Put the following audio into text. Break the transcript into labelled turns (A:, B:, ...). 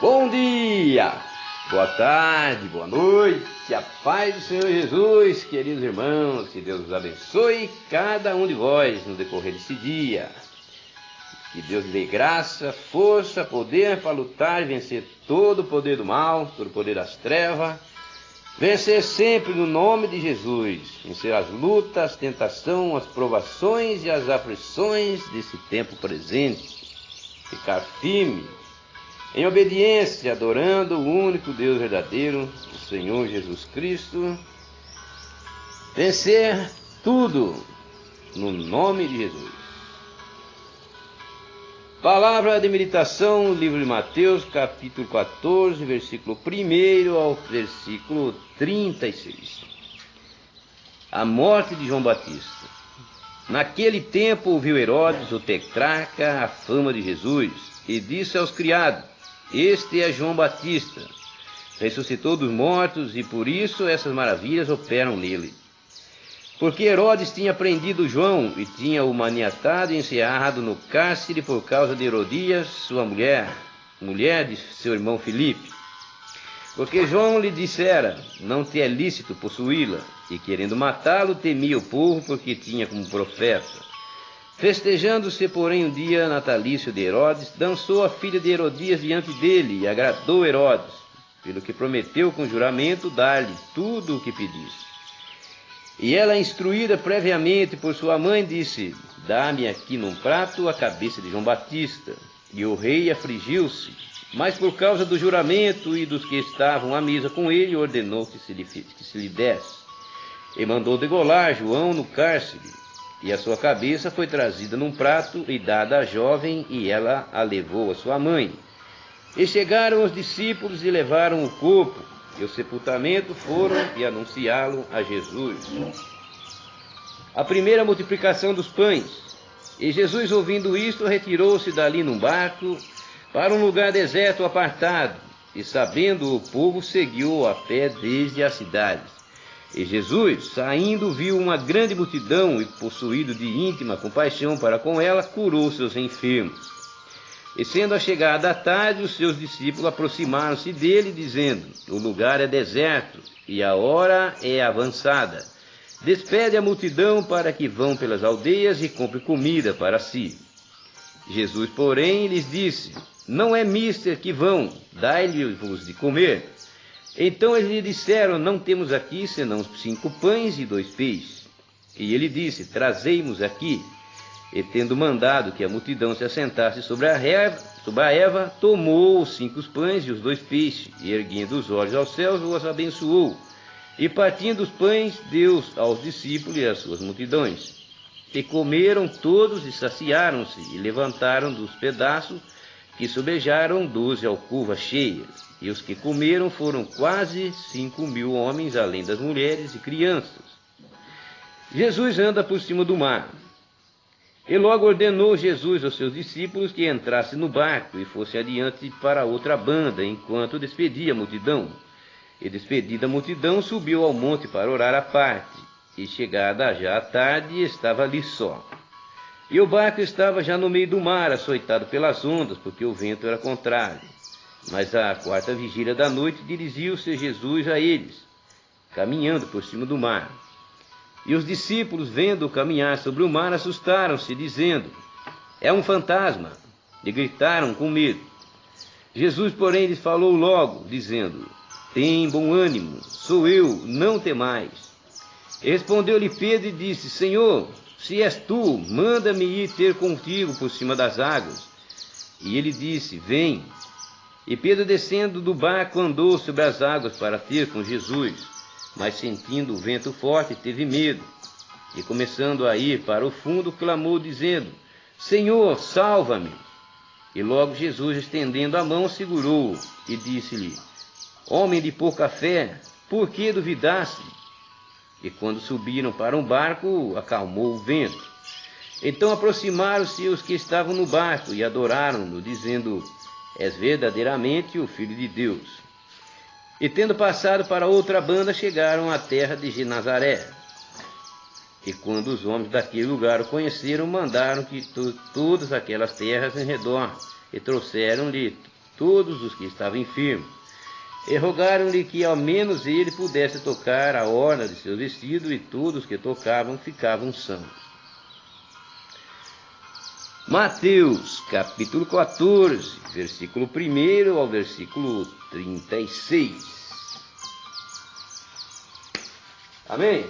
A: Bom dia, boa tarde, boa noite, a paz do Senhor Jesus, queridos irmãos, que Deus os abençoe cada um de vós no decorrer desse dia. Que Deus lhe dê graça, força, poder para lutar e vencer todo o poder do mal, todo o poder das trevas, vencer sempre no nome de Jesus, vencer as lutas, as tentações, as provações e as aflições desse tempo presente, ficar firme, em obediência, adorando o único Deus verdadeiro, o Senhor Jesus Cristo, vencer tudo no nome de Jesus. Palavra de meditação, livro de Mateus, capítulo 14, versículo 1 ao versículo 36. A morte de João Batista. Naquele tempo ouviu Herodes, o tetrarca, a fama de Jesus, e disse aos criados: Este é João Batista, ressuscitou dos mortos, e por isso essas maravilhas operam nele. Porque Herodes tinha prendido João e tinha-o maniatado e encerrado no cárcere por causa de Herodias, sua mulher de seu irmão Filipe. Porque João lhe dissera: Não te é lícito possuí-la, e querendo matá-lo, temia o povo, porque tinha como profeta. Festejando-se, porém, o dia natalício de Herodes, dançou a filha de Herodias diante dele, e agradou Herodes, pelo que prometeu com juramento dar-lhe tudo o que pedisse. E ela, instruída previamente por sua mãe, disse: Dá-me aqui num prato a cabeça de João Batista. E o rei afligiu-se, mas por causa do juramento e dos que estavam à mesa com ele, ordenou que se lhe desse. E mandou degolar João no cárcere. E a sua cabeça foi trazida num prato e dada à jovem, e ela a levou à sua mãe. E chegaram os discípulos e levaram o corpo, e o sepultamento foram e anunciá-lo a Jesus. A primeira multiplicação dos pães. E Jesus, ouvindo isto, retirou-se dali num barco para um lugar deserto apartado, e sabendo o povo, seguiu a pé desde as cidades. E Jesus, saindo, viu uma grande multidão, e possuído de íntima compaixão para com ela, curou seus enfermos. E sendo achegada a tarde, os seus discípulos aproximaram-se dele, dizendo: O lugar é deserto, e a hora é avançada. Despede a multidão para que vão pelas aldeias e compre comida para si. Jesus, porém, lhes disse: Não é mister que vão, dai-lhe-vos de comer. Então eles lhe disseram: Não temos aqui senão 5 pães e 2 peixes. E ele disse: Trazei-mos aqui. E tendo mandado que a multidão se assentasse sobre a erva, tomou os 5 pães e os 2 peixes, e erguendo os olhos aos céus, os abençoou. E partindo os pães, deu aos discípulos e às suas multidões. E comeram todos e saciaram-se, e levantaram dos pedaços, que sobejaram 12 alcovas cheias. E os que comeram foram quase 5.000 homens, além das mulheres e crianças. Jesus anda por cima do mar. E logo ordenou Jesus aos seus discípulos que entrassem no barco e fossem adiante para outra banda, enquanto despedia a multidão. E despedida a multidão, subiu ao monte para orar à parte. E chegada já a tarde, estava ali só. E o barco estava já no meio do mar, açoitado pelas ondas, porque o vento era contrário. Mas à 4ª vigília da noite dirigiu-se Jesus a eles, caminhando por cima do mar. E os discípulos, vendo-o caminhar sobre o mar, assustaram-se, dizendo: É um fantasma! E gritaram com medo. Jesus, porém, lhes falou logo, dizendo: Tem bom ânimo, sou eu, não temais. E respondeu-lhe Pedro e disse: Senhor, se és tu, manda-me ir ter contigo por cima das águas. E ele disse: Vem. E Pedro, descendo do barco, andou sobre as águas para ter com Jesus, mas sentindo o vento forte, teve medo. E começando a ir para o fundo, clamou, dizendo: Senhor, salva-me! E logo Jesus, estendendo a mão, segurou-o e disse-lhe: Homem de pouca fé, por que duvidaste? E quando subiram para um barco, acalmou o vento. Então aproximaram-se os que estavam no barco e adoraram-no, dizendo: És verdadeiramente o Filho de Deus. E tendo passado para outra banda, chegaram à terra de Nazaré. E quando os homens daquele lugar o conheceram, mandaram que todas aquelas terras em redor, e trouxeram-lhe todos os que estavam enfermos, e rogaram-lhe que ao menos ele pudesse tocar a orla de seu vestido, e todos que tocavam ficavam sãos. Mateus, capítulo 14, versículo 1 ao versículo 36. Amém?